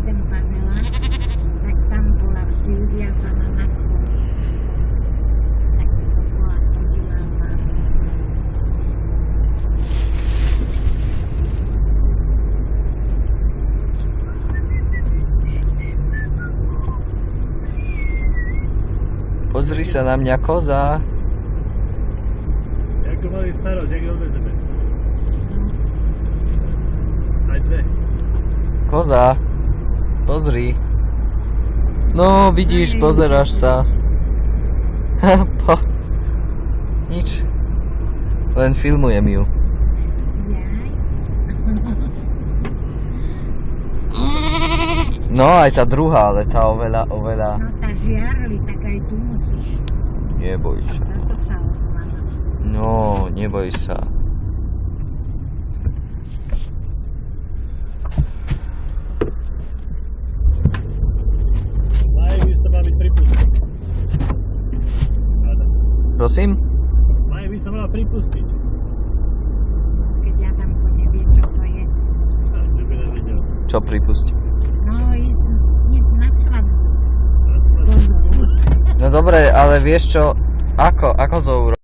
ten panelák, tak tam bola vždy uviazaná na koni. Tak to bola chodila vás. Pozri sa na mňa, koza. Jako mali starosť, jak odvezeme. Aj dve. Koza. Pozri. No, vidíš, pozeráš sa. Nič. Len filmujem ju. No, aj tá druhá, ale tá oveľa. No tá žiarli, tak aj tu musíš. Neboj sa. Za to sa odváža. No, neboj sa. Majú by sa mali pripustiť. Prosím? Majú by sa mala pripustiť. Keď Adamko nevie, čo to je. A čo by nevedel. Čo pripustiť? No, ísť na svadbu. Na svadbu. No dobre, ale vieš čo? Ako to urobiť?